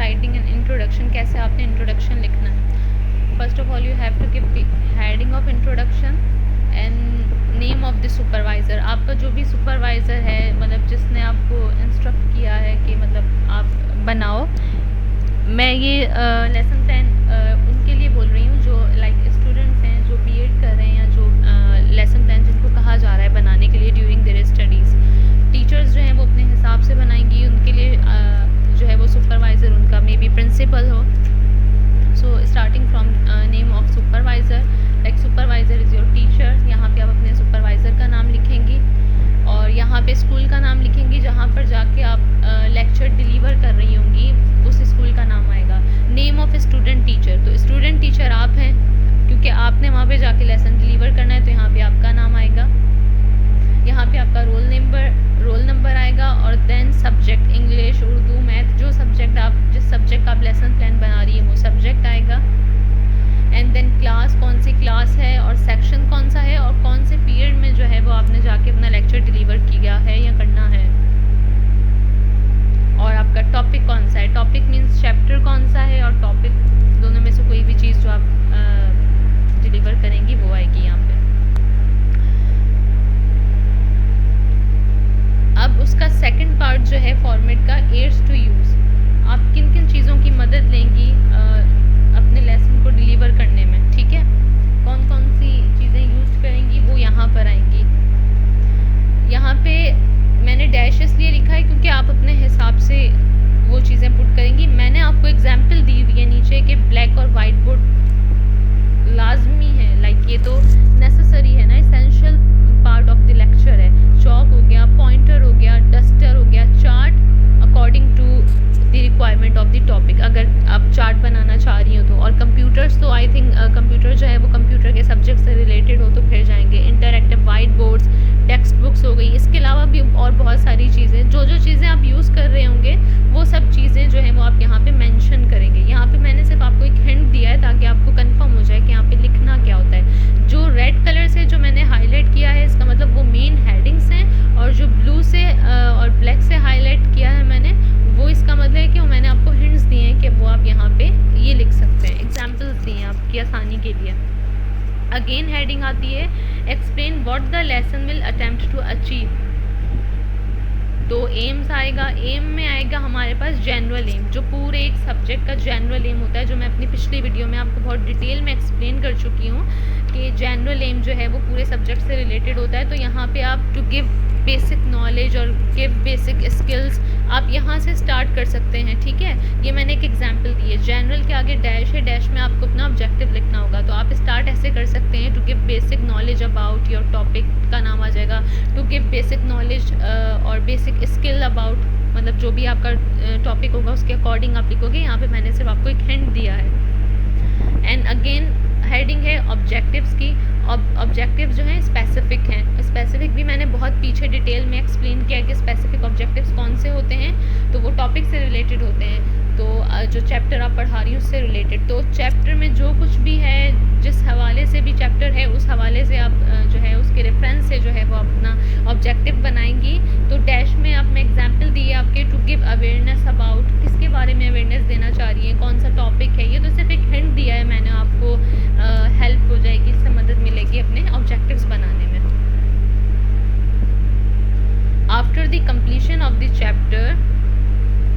Writing an introduction, कैसे आपने introduction लिखना है। First of all you have to give the heading of introduction and name of the supervisor. आपका जो भी सुपरवाइज़र है, मतलब जिसने आपको इंस्ट्रक्ट किया है कि मतलब आप बनाओ। मैं ये लेसन 10 उनके लिए बोल रही हूँ जो लाइक स्टूडेंट्स हैं, जो बीएड कर रहे हैं, या जो लेसन 10 जिनको कहा जा रहा है बनाने के लिए ड्यूरिंग देयर स्टडीज़। टीचर्स जो हैं वो अपने हिसाब से बनाएंगी, उनके लिए जो है वो सुपरवाइज़र उनका मे बी प्रिंसिपल हो। So starting from name of supervisor, like supervisor is your teacher. यहाँ पे आप अपने सुपरवाइज़र का नाम लिखेंगी और यहाँ पे स्कूल का नाम लिखेंगी जहाँ पर जाके आप लेक्चर डिलीवर कर रही होंगी, उस स्कूल का नाम आएगा। नेम ऑफ स्टूडेंट टीचर, तो स्टूडेंट टीचर आप हैं क्योंकि आपने वहाँ पे जाके लेसन डिलीवर करना है, तो यहाँ पे आपका नाम आएगा। यहाँ पे आपका रोल नंबर आएगा और then subject, English, Urdu, math, जो सब्जेक्ट आप जिस सब्जेक्ट का आप लेसन प्लान बना रही है वो सब्जेक्ट आएगा। एंड देन क्लास, कौन सी क्लास है और सेक्शन कौन सा है और कौन से पीरियड में जो है वो आपने जाके अपना लेक्चर डिलीवर किया है या करना है। और आपका टॉपिक कौन सा है, टॉपिक मीन्स चैप्टर कौन सा है, और टॉपिक दोनों में से कोई भी चीज़ जो आप डिलीवर करेंगी वो आएगी यहाँ पे। अब उसका सेकंड पार्ट जो है फॉर्मेट का, एड्स टू यूज़। आप किन किन चीज़ों की मदद लेंगी अपने लेसन को डिलीवर करने में, ठीक है। कौन कौन सी चीज़ें यूज़ करेंगी वो यहाँ पर आएंगी। यहाँ पे मैंने डैश इसलिए लिखा है क्योंकि आप अपने हिसाब से वो चीज़ें पुट करेंगी। मैंने आपको एग्जाम्पल दी हुई है नीचे कि ब्लैक और वाइट बोर्ड लाजमी है, लाइक ये तो नेसेसरी है ना, essential part of the lecture है। चॉक हो गया, पॉइंटर हो गया, डस्टर हो गया, chart according to the requirement of the topic, अगर आप चार्ट बनाना चाह रही हो तो। और कंप्यूटर्स तो आई थिंक कंप्यूटर जो है वो कंप्यूटर के सब्जेक्ट से रिलेटेड हो तो फिर जाएंगे। Interactive white boards, text books हो गई, इसके अलावा भी और बहुत सारी चीज़ें, जो जो चीज़ें आप यूज़ कर रहे होंगे वो सब चीज़ें जो है वो आप यहाँ पे मेंशन करेंगे। यहाँ पे मैंने सिर्फ आपको एक हिंट दिया है ताकि आपको कंफर्म हो जाए कि यहाँ पे लिखना क्या होता है। जो रेड कलर से जो मैंने हाईलाइट किया है इसका मतलब वो मेन हेडिंग्स हैं, और जो ब्लू से और ब्लैक से हाईलाइट किया है मैंने, वो इसका मतलब है कि मैंने आपको हिंट्स दिए हैं कि वो आप यहाँ पे ये लिख सकते हैं, एग्जाम्पल्स दिए हैं आपकी आसानी के लिए। अगेन हेडिंग आती है explain what the lesson will attempt to achieve. तो एम्स आएगा, एम में आएगा हमारे पास जनरल एम, जो पूरे एक सब्जेक्ट का जनरल एम होता है, जो मैं अपनी पिछली वीडियो में आपको बहुत डिटेल में एक्सप्लेन कर चुकी हूँ कि जनरल एम जो है वो पूरे सब्जेक्ट से रिलेटेड होता है। तो यहाँ पे आप टू गिव बेसिक नॉलेज और गिव बेसिक स्किल्स, आप यहाँ से स्टार्ट कर सकते हैं, ठीक है। ये मैंने एक एग्जांपल दी है। जनरल के आगे डैश है, डैश में आपको अपना ऑब्जेक्टिव लिखना होगा, तो आप स्टार्ट ऐसे कर सकते हैं, to give basic knowledge about your topic का नाम आ जाएगा, टू गिव बेसिक नॉलेज और बेसिक स्किल अबाउट, मतलब जो भी आपका टॉपिक होगा उसके अकॉर्डिंग आप लिखोगे। यहाँ पे मैंने सिर्फ आपको एक हिंट दिया है। एंड अगेन हेडिंग है ऑब्जेक्टिव्स की। ऑब्जेक्टिव्स जो हैं स्पेसिफिक हैं, स्पेसिफिक भी मैंने बहुत पीछे डिटेल में एक्सप्लेन किया कि स्पेसिफिक ऑब्जेक्टिव्स कौन से होते हैं, तो वो टॉपिक से रिलेटेड होते हैं। तो जो चैप्टर आप पढ़ा रही हो उससे रिलेटेड, तो चैप्टर में जो कुछ भी है, जिस हवाले से भी चैप्टर है उस हवाले से आप जो है उसके रेफरेंस से जो है वो अपना ऑब्जेक्टिव बनाएंगी। तो डैश में आप मैं एग्जांपल दी है आपके, टू गिव अवेयरनेस अबाउट, किसके बारे में अवेयरनेस देना चाह रही है, कौन सा टॉपिक है। ये तो सिर्फ एक हिंट दिया है मैंने आपको, हेल्प हो जाएगी, इससे मदद मिलेगी अपने ऑब्जेक्टिव्स बनाने में। After the completion of the chapter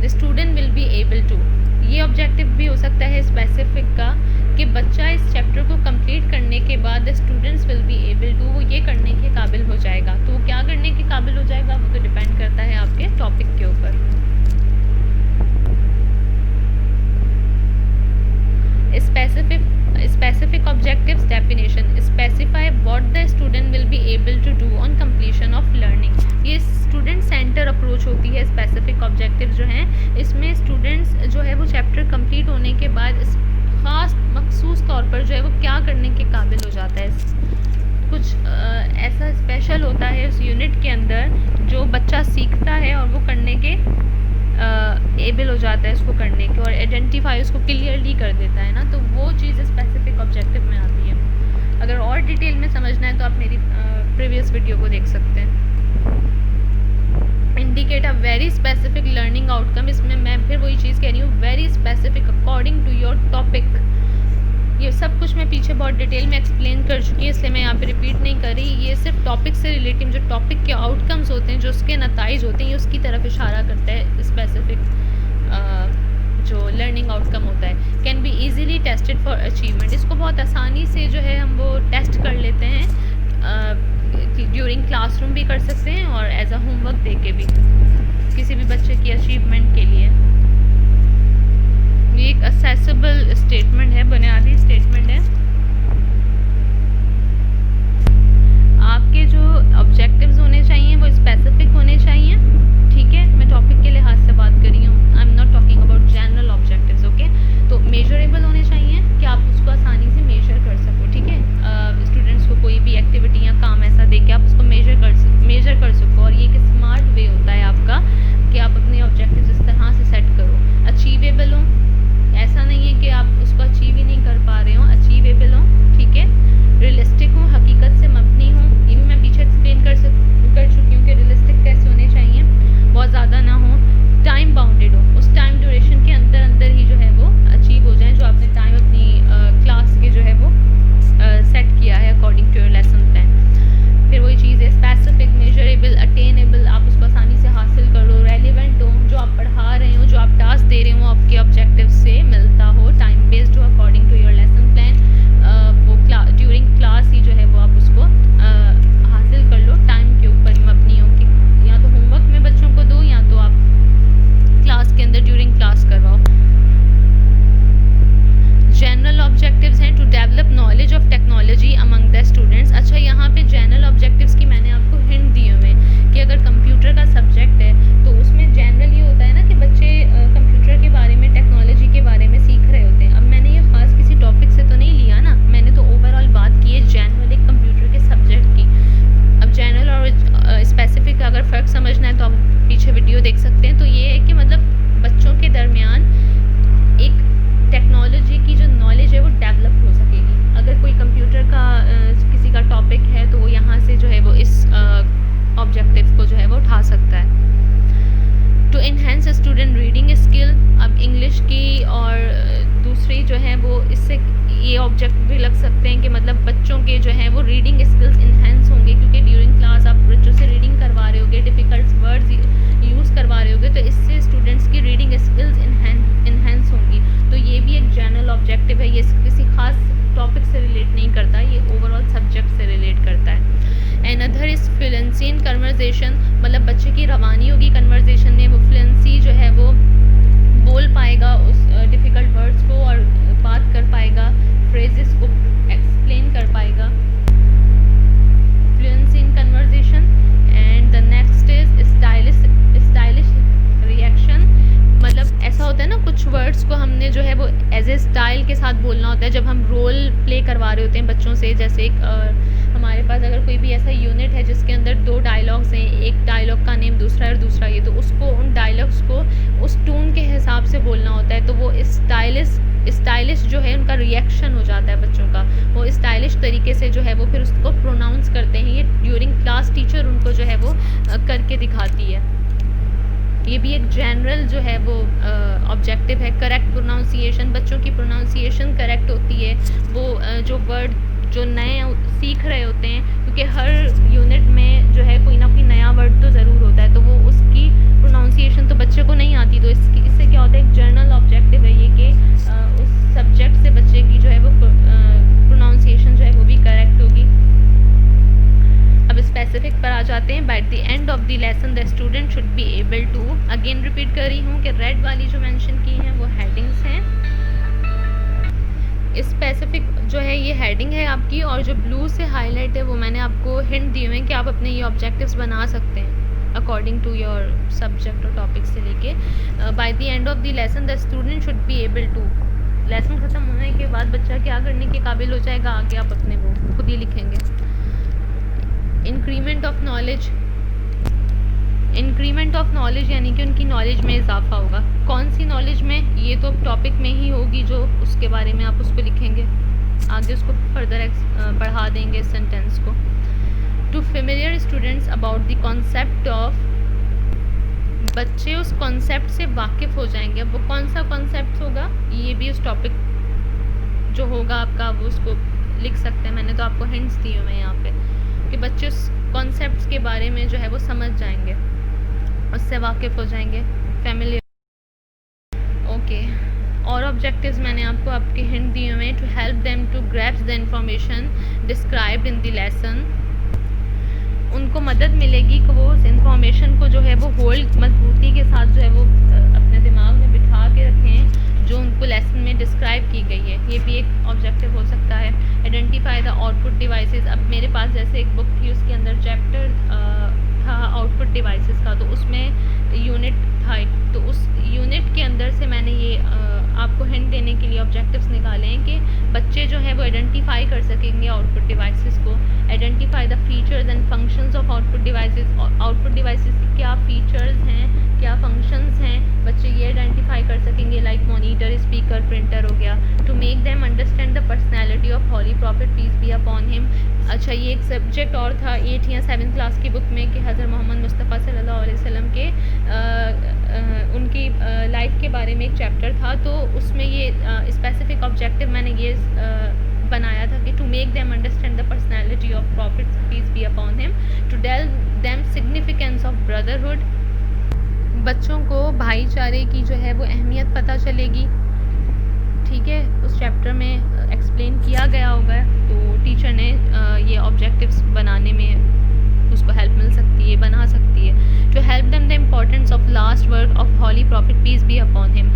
the student will be able to, ये ऑब्जेक्टिव भी हो सकता है स्पेसिफिक का कि बच्चा इस चैप्टर को कंप्लीट करने के बाद the students will be able to, वो ये करने के काबिल हो जाएगा। तो वो क्या करने के काबिल हो जाएगा वो तो डिपेंड करता है आपके टॉपिक के ऊपर। Specific objectives definition, specify what the student will be able to do on completion of learning. ये स्टूडेंट सेंटर अप्रोच होती है स्पेसिफिक ऑब्जेक्टिव जो हैं, इसमें स्टूडेंट्स जो है वो चैप्टर कंप्लीट होने के बाद इस ख़ास मखसूस तौर पर जो है वो क्या करने के काबिल हो जाता है। कुछ ऐसा स्पेशल होता है उस यूनिट के अंदर जो बच्चा सीखता है और वो करने के एबल हो जाता है इसको करने के, और आइडेंटिफाई उसको क्लियरली कर देता है ना, तो वो चीज़ स्पेसिफिक ऑब्जेक्टिव में आती है। अगर और डिटेल में समझना है तो आप मेरी प्रीवियस वीडियो को देख सकते हैं। Communicate a very specific learning outcome. इसमें मैं फिर वही चीज़ कह रही हूँ, very specific according to your topic. ये सब कुछ मैं पीछे बहुत डिटेल में एक्सप्लेन कर चुकी हूँ, इसलिए मैं यहाँ पे रिपीट नहीं कर रही। ये सिर्फ टॉपिक से रिलेटिव जो टॉपिक के आउटकम्स होते हैं, जो उसके नताइज होते हैं, ये उसकी तरफ इशारा करता है। स्पेसिफिक जो लर्निंग आउटकम होता है can be easily tested for achievement. इसको बहुत आसानी से जो है हम वो टेस्ट कर लेते हैं, ड्यूरिंग क्लासरूम भी कर सकते हैं और एज अ होमवर्क दे के भी किसी भी बच्चे की अचीवमेंट के लिए। ये एक असेसिबल स्टेटमेंट है, बुनियादी स्टेटमेंट है। आपके जो ऑब्जेक्टिव्स होने चाहिए वो स्पेसिफिक होने चाहिए, ठीक है। मैं टॉपिक के लिहाज से बात कर रही हूँ, I am not talking about general objectives, okay. तो मेजरेबल होने चाहिए कि आप उसको आसानी से मेजर कर सको, ठीक है। स्टूडेंट्स को कोई भी एक्टिविटी या काम ऐसा दे के आप उसको मेजर कर सको, और ये एक स्मार्ट वे होता है आपका कि आप अपने ऑब्जेक्टिव्स इस तरह से सेट करो। अचीवेबल हो, ऐसा नहीं है कि आप उसको अचीव ही नहीं कर पा रहे हो, अचीवेबल हो, ठीक है। रियलिस्टिक हो, हकीकत से मबनी हो, ये भी मैं पीछे एक्सप्लेन कर चुकी हूँ कि रियलिस्टिक कैसे होने चाहिए, बहुत ज़्यादा ना हो। टाइम बाउंडेड हो, उस टाइम ड्यूरेशन के अंदर ही जो है वो अचीव हो जाए जो आपने टाइम अपनी क्लास के जो है वो सेट किया है according to your lesson plan. फिर वही चीज़ है, स्पेसिफिक, मेजरेबल, अटेनेबल, आप उसको आसानी से हासिल कर लो। रेलिवेंट हो, जो आप पढ़ा रहे हो, जो आप टास्क दे रहे हो आपके ऑब्जेक्टिव से मिलता हो। टाइम बेस्ड हो according to your lesson plan, वो ड्यूरिंग क्लास ही जो है वो आप उसको हासिल कर लो। टाइम के ऊपर मबनी हो कि या तो होमवर्क में बच्चों को दो या तो आप क्लास के अंदर ड्यूरिंग क्लास करवाओ। जनरल ऑब्जेक्टिव्स हैं to develop knowledge of technology among the students. अच्छा, यहाँ पे जनरल ऑब्जेक्टिव्स की मैंने आपको हिंट दिए हुए हैं कि अगर कंप्यूटर का सब्जेक्ट है तो उसमें जनरल ये होता है ना कि बच्चे कंप्यूटर के बारे में, टेक्नोलॉजी के बारे में सीख रहे होते हैं। अब मैंने ये ख़ास किसी टॉपिक से तो नहीं लिया ना, मैंने तो ओवरऑल बात की है जनरल एक कंप्यूटर के सब्जेक्ट की। अब जनरल और स्पेसिफिक अगर फ़र्क समझना है तो आप पीछे वीडियो देख सकते हैं। तो ये है कि मतलब बच्चों के दरमियान एक टेक्नोलॉजी की जो नॉलेज है वो डेवलप हो सकेगी। अगर कोई कंप्यूटर का किसी का टॉपिक है तो वो यहाँ से जो है वो इस ऑब्जेक्टिव को जो है वो उठा सकता है। To enhance student reading skill, अब इंग्लिश की और दूसरी जो है वो इससे ये ऑब्जेक्ट भी लग सकते हैं कि मतलब बच्चों के जो है वो रीडिंग स्किल्स इन्हेंस होंगे, क्योंकि ड्यूरिंग क्लास आप बच्चों से रीडिंग करवा रहे होगे, डिफ़िकल्ट वर्ड्स यूज़ करवा रहे होगे, तो इससे स्टूडेंट्स की रीडिंग स्किल्स इन्हेंस होंगी। तो ये भी एक जनरल ऑब्जेक्टिव है, ये किसी खास टॉपिक से रिलेट नहीं करता, ये ओवरऑल सब्जेक्ट से रिलेट करता है। Another is fluency in conversation, मतलब बच्चे की रवानी होगी कन्वर्जेशन में, वो फ्लुएंसी जो है वो बोल पाएगा उस डिफ़िकल्ट वर्ड्स को और बात कर पाएगा, फ्रेजेस को एक्सप्लेन कर पाएगा। Fluency in conversation. And the next is stylish reaction, मतलब ऐसा होता है ना कुछ वर्ड्स को हमने जो है वो एज ए स्टाइल के साथ बोलना होता है जब हम रोल प्ले करवा रहे होते हैं बच्चों से। जैसे एक हमारे पास अगर कोई भी ऐसा यूनिट है जिसके अंदर 2 डायलॉग्स हैं, एक डायलॉग का नेम दूसरा और दूसरा ये, तो उसको उन डायलॉग्स को उस टून के हिसाब से बोलना होता है। तो वो स्टाइलिश जो है उनका रिएक्शन हो जाता है बच्चों का, वो स्टाइलिश तरीके से जो है वो फिर उसको प्रोनाउंस करते हैं। ये ड्यूरिंग क्लास टीचर उनको जो है वो करके दिखाती है। ये भी एक जनरल जो है वो ऑब्जेक्टिव है। करेक्ट प्रोनाउंसिएशन, बच्चों की प्रोनाउंसिएशन करेक्ट होती है। वो जो वर्ड जो नए सीख रहे होते हैं, क्योंकि हर यूनिट में जो है कोई ना कोई नया वर्ड तो ज़रूर होता है, तो वो उसकी प्रोनाउंसिएशन तो बच्चे को नहीं आती। तो इससे क्या होता है, एक जनरल ऑब्जेक्टिव है ये कि उस सब्जेक्ट से बच्चे की जो है वो प्रोनाउंसिएशन जो है वो भी करेक्ट होगी। अब स्पेसिफिक पर आ जाते हैं। By the end of the lesson the student should be able to, again repeat कर रही हूँ कि रेड वाली जो मेंशन की हैं वो हेडिंग्स हैं। स्पेसिफिक जो है ये हेडिंग है आपकी, और जो ब्लू से हाईलाइट है वो मैंने आपको हिंट दिए हुए हैं कि आप अपने ये ऑब्जेक्टिव्स बना सकते हैं अकॉर्डिंग टू योर सब्जेक्ट और टॉपिक से लेके। By the end of the lesson the student should be able to, lesson ख़त्म होने के बाद बच्चा क्या करने के काबिल हो जाएगा आगे आप अपने वो खुद ही लिखेंगे। इंक्रीमेंट ऑफ नॉलेज यानी कि उनकी नॉलेज में इजाफा होगा। कौन सी नॉलेज में, ये तो टॉपिक में ही होगी जो उसके बारे में आप उसको लिखेंगे, आगे उसको फर्दर बढ़ा देंगे इस सेंटेंस को। To familiar students about the concept of बच्चे उस कॉन्सेप्ट से वाकिफ़ हो जाएंगे। अब वो कौन सा कॉन्सेप्ट होगा, ये भी उस टॉपिक जो होगा आपका, वो उसको लिख सकते हैं। मैंने तो आपको हिंट्स दिए हुए हैं यहाँ पे कि बच्चे उस कॉन्सेप्ट्स के बारे में जो है वो समझ जाएंगे, उससे वाकिफ़ हो जाएंगे, फैमिली। ओके, और ऑब्जेक्टिव्स मैंने आपको आपके हिंट दिए हुए हैं। To help them to grasp the information described in the lesson, उनको मदद मिलेगी कि वो उस इंफॉर्मेशन को जो है वो होल्ड मजबूती के साथ जो है वो अपने दिमाग में बिठा के रखें जो उनको लेसन में डिस्क्राइब की गई है। ये भी एक ऑब्जेक्टिव हो सकता है। आइडेंटिफाई द आउटपुट डिवाइसेस, अब मेरे पास जैसे एक बुक थी उसके अंदर चैप्टर था आउटपुट डिवाइसेस का, तो उसमें यूनिट था, तो उस यूनिट के अंदर से मैंने ये आपको हिंट देने के लिए ऑब्जेक्टिव्स निकाले हैं कि बच्चे जो है वो आइडेंटिफाई कर सकेंगे आउटपुट डिवाइसेस को। Identify the features and functions of output devices, output devices के क्या फीचर्स हैं, क्या फंक्शंस हैं, बच्चे ये आइडेंटिफाई कर सकेंगे, लाइक मॉनिटर, स्पीकर, प्रिंटर हो गया। To make them understand the personality of holy prophet peace be upon him. अच्छा, ये एक सब्जेक्ट और था 8 या 7 क्लास की बुक में कि हज़रत मोहम्मद मुस्तफ़ा सल्लल्लाहु अलैहि वसल्लम के उनकी लाइफ के बारे में एक चैप्टर था, तो उसमें ये स्पेसिफिक ऑब्जेक्टिव मैंने ये बनाया था कि to make them understand the personality of prophet peace be upon him, to tell them significance of brotherhood, बच्चों को भाईचारे की जो है वो अहमियत पता चलेगी। ठीक है, उस चैप्टर में एक्सप्लेन किया गया होगा, तो टीचर ने ये ऑब्जेक्टिव्स बनाने में उसको हेल्प मिल सकती है, बना सकती है। To help them the importance of last word of holy prophet peace be upon him,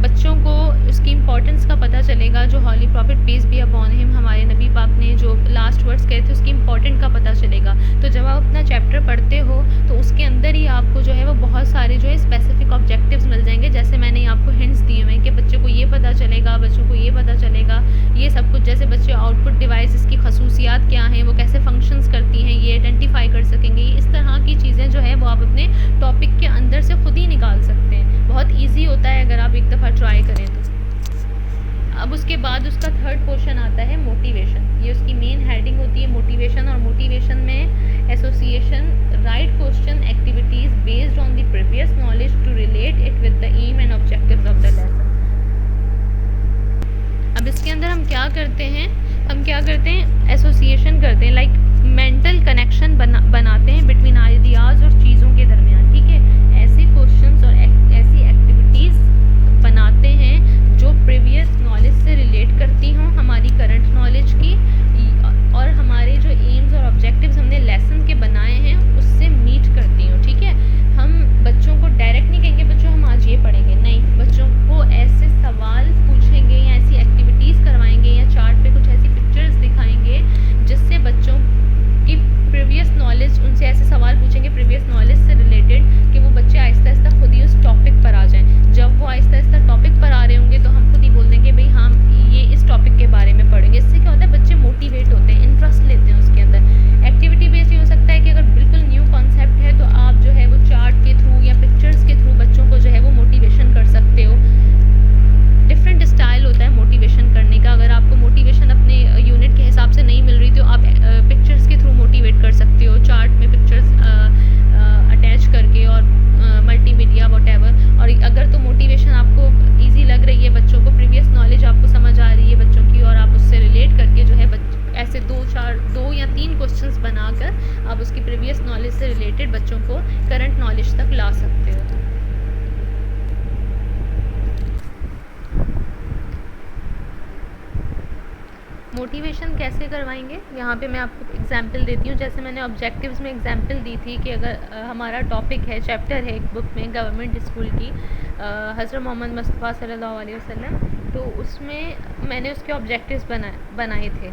बच्चों को उसकी इम्पोर्टेंस का पता चलेगा, जो holy prophet peace be upon him हमारे नबी पाक ने जो लास्ट वर्ड्स कहे थे उसकी इम्पोर्टेंट का पता चलेगा। तो जब आप अपना चैप्टर पढ़ते हो तो उसके अंदर ही आपको जो है वो बहुत सारे जो है स्पेसिफिक ऑब्जेक्टिव्स मिल जाएंगे, जैसे मैंने आपको हिंट्स दिए हुए हैं कि बच्चे को ये पता चलेगा, बच्चों को ये पता चलेगा, ये सब कुछ। जैसे बच्चे आउटपुट डिवाइस की खसूसियात क्या हैं, वो कैसे फंक्शंस करती हैं, ये आइडेंटिफाई कर सकेंगे। इस तरह की चीज़ें जो है वो आप अपने टॉपिक के अंदर से खुद ही निकाल सकते हैं। बहुत ईजी होता है अगर आप एक दफ़ा ट्राई करें तो। अब उसके बाद उसका थर्ड पोर्शन आता है मोटिवेशन, ये उसकी मेन हेडिंग होती है मोटिवेशन। और मोटिवेशन में association, write question activities based on the previous knowledge to relate it with the aim and objectives of the lesson. अब इसके अंदर हम क्या करते हैं, एसोसिएशन करते हैं, लाइक मेंटल कनेक्शन बनाते हैं बिटवीन आइडियाज़ और चीज़ों के दरमियान। ठीक है, ऐसे क्वेश्चंस और ऐसी एक्टिविटीज़ बनाते हैं जो प्रीवियस नॉलेज से रिलेट करती हों हमारी करंट नॉलेज की, और हमारे जो एम्स और ऑब्जेक्टिव्स हमने लेसन के बनाए हैं उससे मीट करती हों। ठीक है, हम बच्चों को डायरेक्ट नहीं कहेंगे बच्चों हम आज ये पढ़ेंगे, नहीं, बच्चों को ऐसे सवाल पूछेंगे या ऐसी एक्टिविटीज़ करवाएंगे या चार्ट पे कुछ ऐसी पिक्चर्स दिखाएंगे जिससे बच्चों की प्रीवियस नॉलेज, उनसे ऐसे सवाल पूछेंगे प्रीवियस नॉलेज से रिलेटेड कि वो बच्चे आहिस्ता आहिस्ता खुद ही उस टॉपिक पर आ जाएं। जब वो आहिस्ता आहिस्ता टॉपिक पर आ रहे होंगे तो हम खुद ही बोल देंगे भाई हम ये इस टॉपिक के बारे में पढ़ेंगे। इससे क्या होता है, बच्चे मोटिवेट होते हैं, इंटरेस्ट लेते हैं उसके अंदर। एक्टिविटी बेस्ड हो सकता है कि अगर बिल्कुल न्यू कॉन्सेप्ट है तो आप जो है वो चार्ट के थ्रू या पिक्चर्स के थ्रू बच्चों को जो है वो मोटिवेशन कर सकते हो। डिफरेंट स्टाइल होता है मोटिवेशन करने का। अगर आपको मोटिवेशन अपने यूनिट के हिसाब से नहीं मिल रही तो आप पिक्चर्स के थ्रू मोटिवेट कर सकते हो, चार्ट में पिक्चर्स अटैच करके और मल्टीमीडिया व्हाटएवर। और अगर तो मोटिवेशन आपको इजी लग रही है, बच्चों को प्रीवियस नॉलेज आपको समझ आ रही है बच्चों की, और आप उससे रिलेट करके जो है ऐसे 2 या 3 क्वेश्चंस बनाकर आप उसकी प्रीवियस नॉलेज से रिलेटेड बच्चों को करंट नॉलेज तक ला सकते हो। मोटिवेशन कैसे करवाएंगे, यहाँ पे मैं आपको एग्जांपल देती हूँ। जैसे मैंने ऑब्जेक्टिव्स में एग्जांपल दी थी कि अगर हमारा टॉपिक है, चैप्टर है एक बुक में गवर्नमेंट स्कूल की, हज़रत मोहम्मद मुस्तफ़ा सल्लल्लाहु अलैहि वसल्लम, तो उसमें मैंने उसके ऑब्जेक्टिव्स बनाए थे,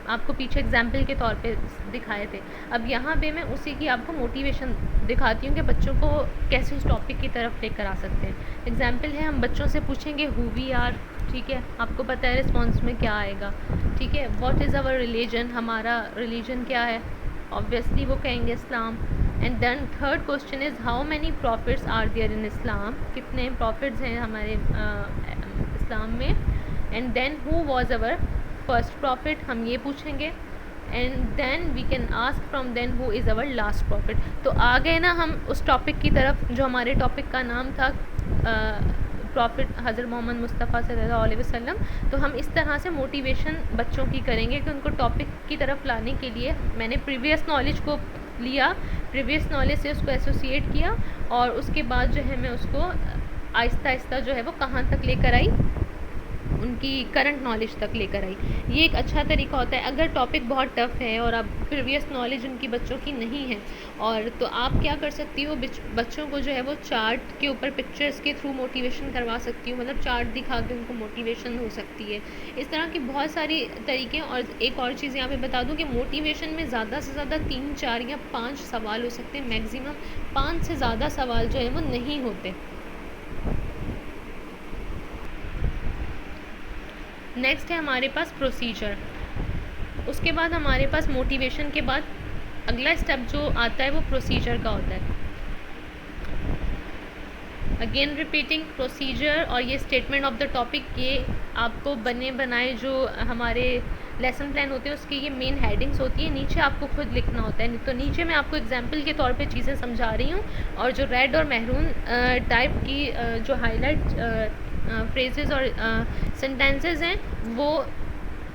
आपको पीछे एग्जाम्पल के तौर पे दिखाए थे। अब यहाँ पे मैं उसी की आपको मोटिवेशन दिखाती हूँ कि बच्चों को कैसे उस टॉपिक की तरफ लेकर आ सकते हैं। एग्जाम्पल है, हम बच्चों से पूछेंगे हु वी आर, ठीक है, आपको पता है रिस्पॉन्स में क्या आएगा। ठीक है, व्हाट इज़ आवर रिलीजन, हमारा रिलीजन क्या है, ऑब्वियसली वो कहेंगे इस्लाम। And then third question is how many prophets are there in Islam, कितने प्रॉफिट्स हैं हमारे इस्लाम में। And then who was our first prophet, हम ये पूछेंगे। And then we can ask from then who is our last prophet. तो आ गए ना हम उस टॉपिक की तरफ जो हमारे टॉपिक का नाम था प्रॉफिट हज़रत मोहम्मद मुस्तफ़ा सल्लल्लाहु अलैहि वसल्लम। तो हम इस तरह से मोटिवेशन बच्चों की करेंगे कि उनको टॉपिक की तरफ लाने के लिए मैंने प्रीवियस नॉलेज को लिया, प्रीवियस नॉलेज से उसको एसोसिएट किया और उसके बाद जो है मैं उसको आहिस्ता आहिस्ता जो है वो कहाँ तक लेकर आई, उनकी करंट नॉलेज तक लेकर आई। ये एक अच्छा तरीका होता है। अगर टॉपिक बहुत टफ है और अब प्रीवियस नॉलेज उनकी बच्चों की नहीं है और तो आप क्या कर सकती हो, बच्चों को जो है वो चार्ट के ऊपर पिक्चर्स के थ्रू मोटिवेशन करवा सकती हो, मतलब चार्ट दिखा के उनको मोटिवेशन हो सकती है। इस तरह की बहुत सारी तरीके। और एक और चीज़ यहाँ पे बता दूँ कि मोटिवेशन में ज़्यादा से ज़्यादा 3, 4 या 5 सवाल हो सकते हैं, मैक्सिमम 5 से ज़्यादा सवाल जो है वो नहीं होते। नेक्स्ट है हमारे पास प्रोसीजर। उसके बाद हमारे पास मोटिवेशन के बाद अगला स्टेप जो आता है वो प्रोसीजर का होता है। अगेन रिपीटिंग प्रोसीजर और ये स्टेटमेंट ऑफ द टॉपिक, ये आपको बने बनाए जो हमारे लेसन प्लान होते हैं उसकी ये मेन हेडिंग्स होती है, नीचे आपको खुद लिखना होता है। तो नीचे मैं आपको एग्जांपल के तौर पे चीज़ें समझा रही हूँ और जो रेड और महरून टाइप की जो हाईलाइट फ्रेजेस और सेंटेंसेस हैं वो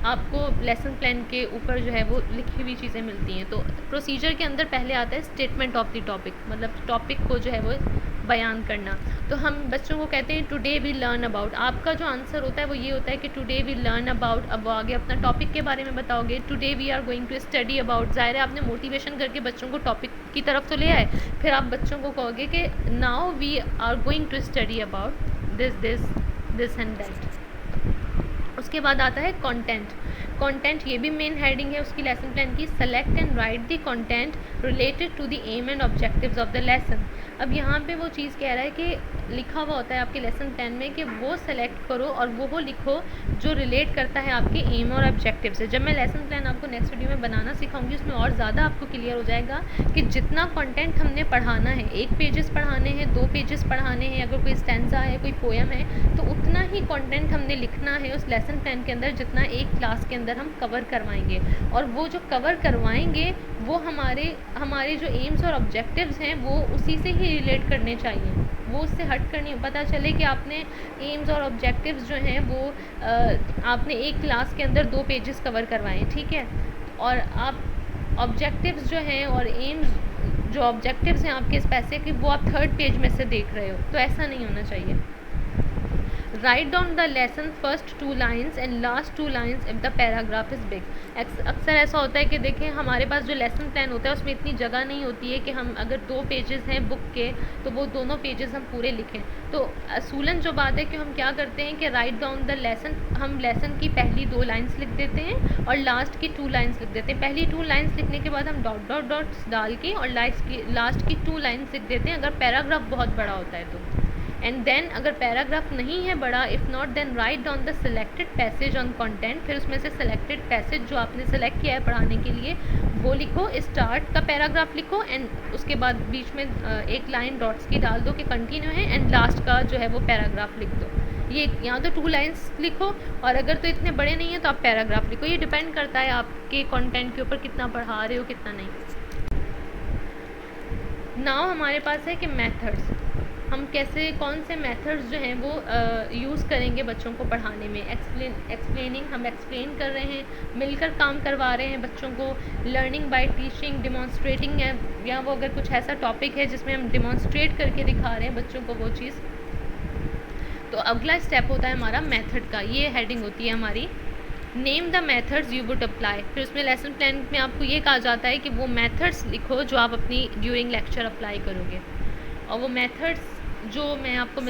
आपको लेसन प्लान के ऊपर जो है वो लिखी हुई चीज़ें मिलती हैं। तो प्रोसीजर के अंदर पहले आता है स्टेटमेंट ऑफ द टॉपिक, मतलब टॉपिक को जो है वो बयान करना। तो हम बच्चों को कहते हैं टुडे वी लर्न अबाउट। आपका जो आंसर होता है वो ये होता है कि टुडे वी लर्न अबाउट। अब आगे अपना टॉपिक के बारे में बताओगे, today we are going to study about. ज़ाहिर है आपने मोटिवेशन करके बच्चों को टॉपिक की तरफ तो ले आए, फिर आप बच्चों को कहोगे कि now we are going to study about this and that. उसके बाद आता है कंटेंट। कंटेंट ये भी मेन हेडिंग है उसकी लेसन प्लान की। Select and write the content related to the aim and objectives of the lesson. अब यहाँ पे वो चीज़ कह रहा है कि लिखा हुआ होता है आपके लेसन प्लान में कि वो सेलेक्ट करो और वो लिखो जो रिलेट करता है आपके एम और ऑब्जेक्टिव से। जब मैं लेसन प्लान आपको नेक्स्ट वीडियो में बनाना सिखाऊंगी उसमें और ज़्यादा आपको क्लियर हो जाएगा कि जितना कंटेंट हमने पढ़ाना है, 1 पेजेस पढ़ाने हैं, 2 पेजेस पढ़ाने हैं, अगर कोई स्टैंजा है, कोई पोएम है, तो उतना ही कंटेंट हमने लिखना है उस लेसन प्लान के अंदर जितना एक क्लास के अंदर हम कवर करवाएंगे। और वो जो कवर करवाएंगे वो हमारे जो एम्स और ऑब्जेक्टिव्स हैं वो उसी से ही रिलेट करने चाहिए, वो उससे हट कर नहीं। पता चले कि आपने एम्स और ऑब्जेक्टिव्स जो हैं वो आपने एक क्लास के अंदर 2 पेजेस कवर करवाएं, ठीक है, और आप ऑब्जेक्टिव्स जो हैं और एम्स जो ऑब्जेक्टिव्स हैं आपके इस पैसे के वो आप 3rd पेज में से देख रहे हो, तो ऐसा नहीं होना चाहिए। Right down the lesson first 2 lines and last 2 lines if the paragraph is big. अक्सर ऐसा होता है कि देखें हमारे पास जो लेसन प्लान होता है उसमें इतनी जगह नहीं होती है कि हम अगर 2 पेजेस हैं बुक के तो वो दोनों पेजेस हम पूरे लिखें। तो असूलन जो बात है कि हम क्या करते हैं कि राइट डाउन द लेसन, हम लेसन की पहली 2 लाइन्स लिख देते हैं और लास्ट की 2 लाइन्स लिख देते हैं। पहली 2 लाइन्स लिखने के बाद हम डॉट डॉट डॉट्स डाल के और लास्ट की 2 लाइन्स लिख देते हैं अगर पैराग्राफ बहुत बड़ा होता है तो। एंड देन अगर पैराग्राफ नहीं है बड़ा, if not then write down the selected passage on content. फिर उसमें से सिलेक्टेड पैसेज जो आपने सेलेक्ट किया है पढ़ाने के लिए वो लिखो, स्टार्ट का पैराग्राफ लिखो एंड उसके बाद बीच में 1 लाइन डॉट्स की डाल दो कि कंटिन्यू है एंड लास्ट का जो है वो पैराग्राफ लिख दो। ये यहाँ तो 2 लाइन्स लिखो और अगर तो इतने बड़े नहीं हैं तो आप पैराग्राफ लिखो। ये डिपेंड करता है आपके कंटेंट के ऊपर कितना पढ़ा रहे हो कितना नहीं। नाउ हमारे पास है कि मेथड्स, हम कैसे कौन से मेथड्स जो हैं वो यूज़ करेंगे बच्चों को पढ़ाने में। एक्सप्लेनिंग, हम एक्सप्लेन कर रहे हैं, मिलकर काम करवा रहे हैं बच्चों को। लर्निंग बाय टीचिंग, डिमॉन्स्ट्रेटिंग है, या वो अगर कुछ ऐसा टॉपिक है जिसमें हम डिमॉन्स्ट्रेट करके दिखा रहे हैं बच्चों को वो चीज़। तो अगला स्टेप होता है हमारा मेथड का, ये हेडिंग होती है हमारी। Name the methods you would apply. फिर उसमें लेसन प्लान में आपको ये कहा जाता है कि वो मेथड्स लिखो जो आप अपनी ड्यूरिंग लेक्चर अप्लाई करोगे। और वो मेथड्स जो मैं आपको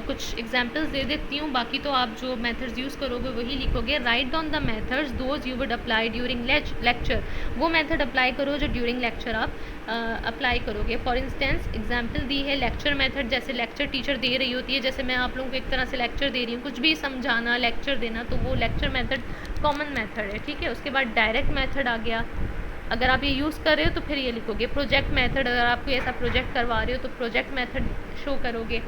कुछ एग्जांपल्स दे देती हूँ, बाकी तो आप जो मेथड्स यूज़ करोगे वही लिखोगे। Right down the methods those you would apply during lecture. वो मेथड अप्लाई करो जो ड्यूरिंग लेक्चर आप अप्लाई करोगे। फॉर इंस्टेंस एग्जांपल दी है लेक्चर मेथड, जैसे लेक्चर टीचर दे रही होती है, जैसे मैं आप लोगों को एक तरह से लेक्चर दे रही हूँ, कुछ भी समझाना, लेक्चर देना, तो वो लेक्चर मेथड कॉमन मेथड है, ठीक है। उसके बाद डायरेक्ट मेथड आ गया, अगर आप ये यूज़ कर रहे हो तो फिर ये लिखोगे। प्रोजेक्ट मेथड, अगर आप कोई ऐसा प्रोजेक्ट करवा रहे हो तो प्रोजेक्ट मेथड शो करोगे।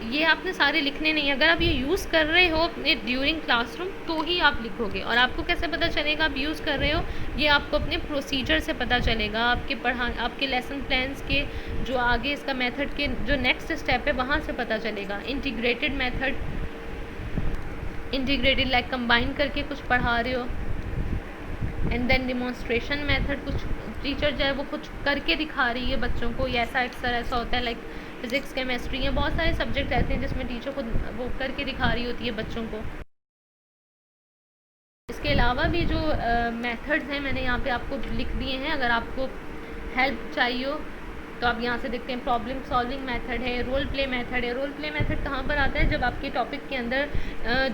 ये आपने सारे लिखने नहीं, अगर आप ये यूज़ कर रहे हो अपने ड्यूरिंग क्लासरूम तो ही आप लिखोगे। और आपको कैसे पता चलेगा आप यूज़ कर रहे हो? ये आपको अपने प्रोसीजर से पता चलेगा, आपके लेसन प्लान्स के जो आगे इसका मेथड के जो नेक्स्ट स्टेप है वहाँ से पता चलेगा। Integrated method, integrated like combine करके कुछ पढ़ा रहे हो, एंड देन डिमॉन्स्ट्रेशन मेथड, कुछ टीचर जो है वो कुछ करके दिखा रही है बच्चों को। ये ऐसा अक्सर ऐसा होता है, लाइक फिजिक्स, केमिस्ट्री, या बहुत सारे सब्जेक्ट ऐसे हैं जिसमें टीचर खुद वो करके दिखा रही होती है बच्चों को। इसके अलावा भी जो मेथड्स हैं मैंने यहाँ पे आपको लिख दिए हैं, अगर आपको हेल्प चाहिए हो तो आप यहाँ से देखते हैं। प्रॉब्लम सॉल्विंग मेथड है, रोल प्ले मेथड है। रोल प्ले मेथड कहाँ पर आता है? जब आपके टॉपिक के अंदर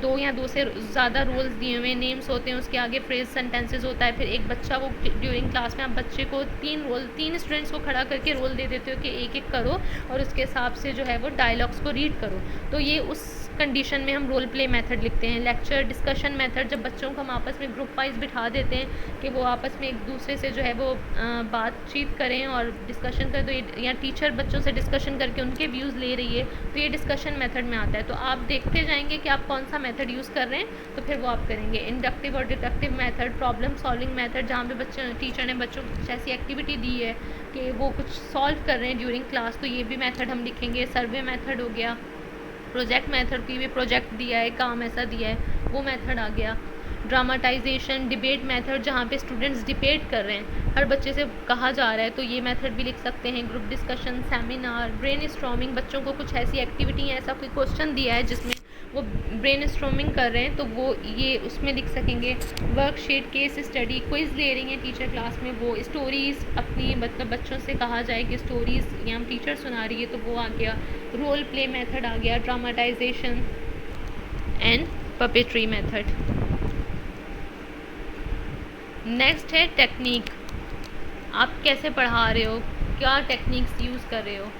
दो या दो से ज़्यादा रोल्स दिए हुए नेम्स होते हैं, उसके आगे फ्रेज सेंटेंसेस होता है, फिर एक बच्चा वो ड्यूरिंग क्लास में आप बच्चे को तीन स्टूडेंट्स को खड़ा करके रोल दे देते हो कि एक एक करो और उसके हिसाब से जो है वो डायलॉग्स को रीड करो। तो ये उस कंडीशन में हम रोल प्ले मेथड लिखते हैं। लेक्चर डिस्कशन मेथड, जब बच्चों को हम आपस में ग्रुप वाइज बिठा देते हैं कि वो आपस में एक दूसरे से जो है वो बातचीत करें और डिस्कशन करें, तो या टीचर बच्चों से डिस्कशन करके उनके व्यूज़ ले रही है, तो ये डिस्कशन मेथड में आता है। तो आप देखते जाएंगे कि आप कौन सा मेथड यूज़ कर रहे हैं, तो फिर वो आप करेंगे। इंडक्टिव और deductive method, problem solving method, जहाँ पे टीचर ने बच्चों को कुछ ऐसी एक्टिविटी दी है कि वो कुछ सॉल्व कर रहे हैं ड्यूरिंग क्लास, तो ये भी मेथड हम लिखेंगे। सर्वे मेथड हो गया। प्रोजेक्ट मेथड की भी प्रोजेक्ट दिया है, काम ऐसा दिया है, वो मेथड आ गया। ड्रामाटाइजेशन, डिबेट मेथड, जहाँ पे स्टूडेंट्स डिबेट कर रहे हैं, हर बच्चे से कहा जा रहा है, तो ये मेथड भी लिख सकते हैं। Group discussion, seminar, brain storming, बच्चों को कुछ ऐसी एक्टिविटी या ऐसा कोई क्वेश्चन दिया है जिसमें वो ब्रेन स्टॉर्मिंग कर रहे हैं, तो वो ये उसमें लिख सकेंगे। वर्कशीट, केस स्टडी, क्विज ले रही हैं टीचर क्लास में, वो स्टोरीज़ अपनी मतलब बच्चों से कहा जाए कि स्टोरीज़ या टीचर सुना रही है, तो वो आ गया। रोल प्ले मेथड आ गया। Dramatisation and puppetry method. Next है टेक्निक। आप कैसे पढ़ा रहे हो, क्या टेक्निक्स यूज़ कर रहे हो।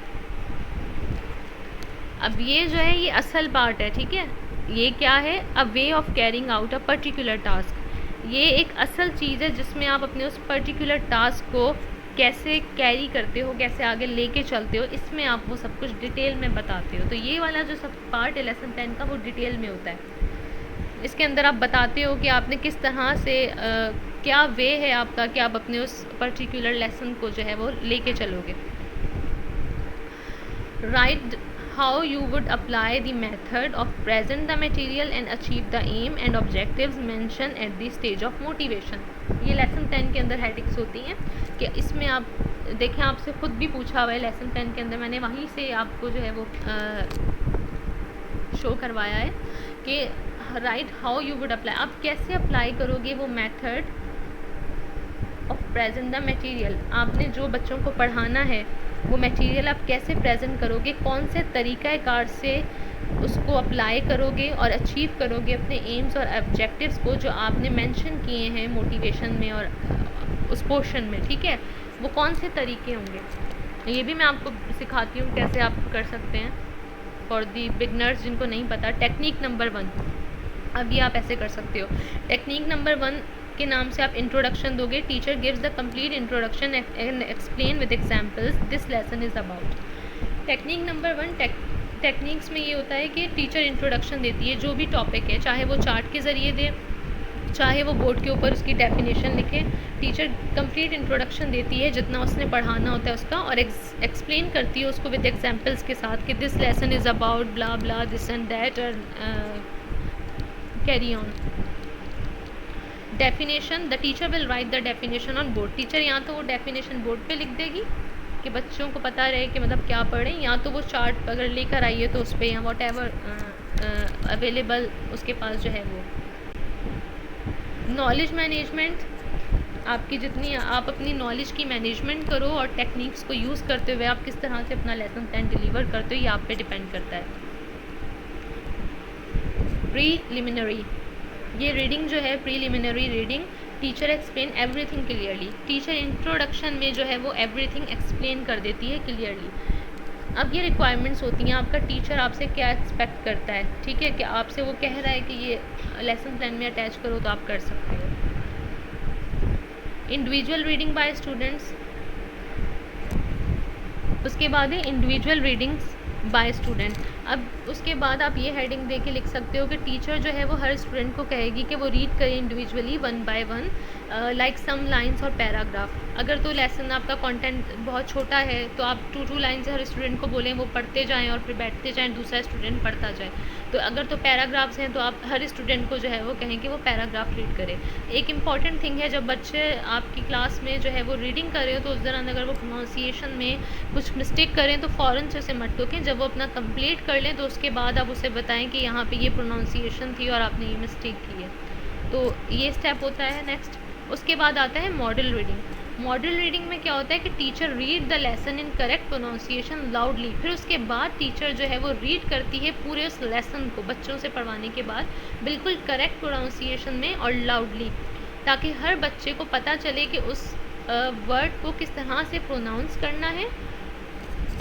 अब ये जो है ये असल पार्ट है, ठीक है। ये क्या है? A way of carrying out a particular task. ये एक असल चीज़ है जिसमें आप अपने उस पर्टिकुलर टास्क को कैसे कैरी करते हो, कैसे आगे लेके चलते हो, इसमें आप वो सब कुछ डिटेल में बताते हो। तो ये वाला जो सब पार्ट है लेसन 10 का, वो डिटेल में होता है। इसके अंदर आप बताते हो कि आपने किस तरह से क्या वे है आपका कि आप अपने उस पर्टिकुलर लेसन को जो है वो लेके चलोगे। Right how you would apply the method of present the material and achieve the aim and objectives mentioned at the stage of motivation। ये लेसन 10 के अंदर हेडिंग्स होती हैं कि इसमें आप देखें, आपसे खुद भी पूछा हुआ है लेसन 10 के अंदर, मैंने वहीं से आपको जो है वो शो करवाया है कि right how you would apply, आप कैसे अप्लाई करोगे वो method of present the material. आपने जो बच्चों को पढ़ाना है वो मटेरियल आप कैसे प्रेजेंट करोगे, कौन से तरीक़ाकार से उसको अप्लाई करोगे और अचीव करोगे अपने एम्स और ऑब्जेक्टिव्स को जो आपने मेंशन किए हैं मोटिवेशन में और उस पोर्शन में, ठीक है। वो कौन से तरीके होंगे ये भी मैं आपको सिखाती हूँ कैसे आप कर सकते हैं फॉर दी बिगनर्स जिनको नहीं पता। टेक्निक नंबर 1, अब ये आप ऐसे कर सकते हो। टेक्निक नंबर 1 के नाम से आप इंट्रोडक्शन दोगे। Teacher gives the complete introduction and explain with examples this lesson is about. Technique number 1, techniques में ये होता है कि टीचर इंट्रोडक्शन देती है जो भी टॉपिक है, चाहे वो चार्ट के ज़रिए दे, चाहे वो बोर्ड के ऊपर उसकी डेफिनेशन लिखे। टीचर कंप्लीट इंट्रोडक्शन देती है जितना उसने पढ़ाना होता है उसका, और एक्सप्लेन करती है उसको विद एग्जांपल्स के साथ कि this lesson is about blah blah this and that और carry on. Definition, the teacher will write the definition on board. Teacher या तो वो डेफिनेशन बोर्ड पे लिख देगी कि बच्चों को पता रहे कि मतलब क्या पढ़ें, या तो वो चार्ट अगर लेकर आई है तो उस पर या वॉट एवर अवेलेबल उसके पास जो है वो। नॉलेज मैनेजमेंट, आपकी जितनी आप अपनी नॉलेज की मैनेजमेंट करो और टेक्निक्स को यूज़ करते हुए आप किस तरह से अपना लेसन 10 डिलीवर करते हो, ये आप पे डिपेंड करता है। प्रीलिमिनरी, ये रीडिंग जो है preliminary reading, teacher explain everything clearly. Teacher introduction में जो है वो एवरीथिंग एक्सप्लेन कर देती है क्लियरली। अब ये रिक्वायरमेंट्स होती हैं, आपका टीचर आपसे क्या एक्सपेक्ट करता है, ठीक है, कि आपसे वो कह रहा है कि ये लेसन प्लान में अटैच करो तो आप कर सकते हो। इंडिविजुअल रीडिंग बाय स्टूडेंट्स, उसके बाद है इंडिविजुअल रीडिंग्स बाय स्टूडेंट। अब उसके बाद आप ये हेडिंग दे के लिख सकते हो कि टीचर जो है वो हर स्टूडेंट को कहेगी कि वो रीड करें individually one by one, like some lines और पैराग्राफ। अगर तो लेसन आपका कंटेंट बहुत छोटा है तो आप 2 लाइन से हर स्टूडेंट को बोलें वो पढ़ते जाएं और फिर बैठते जाएं, दूसरा स्टूडेंट पढ़ता जाए। तो अगर तो पैराग्राफ्स हैं तो आप हर स्टूडेंट को जो है वो कहें कि वो पैराग्राफ रीड करें। एक इम्पॉर्टेंट थिंग है, जब बच्चे आपकी क्लास में जो है वो रीडिंग कर रहे हो तो उस दौरान अगर वो प्रोनाउंसिएशन में कुछ मिस्टेक करें तो फ़ौरन से उसे मत टोकें। जब वो अपना कंप्लीट कर लें तो उसके बाद आप उसे बताएं कि यहाँ पे ये प्रोनाउंसिएशन थी और आपने ये मिस्टेक की है। तो ये स्टेप होता है। नेक्स्ट उसके बाद आता है मॉडल रीडिंग। मॉडल रीडिंग में क्या होता है कि teacher read the lesson in correct pronunciation loudly. फिर उसके बाद टीचर जो है वो रीड करती है पूरे उस लेसन को बच्चों से पढ़वाने के बाद बिल्कुल करेक्ट प्रोनाउंसिएशन में और लाउडली, ताकि हर बच्चे को पता चले कि उस वर्ड को किस तरह से प्रोनाउंस करना है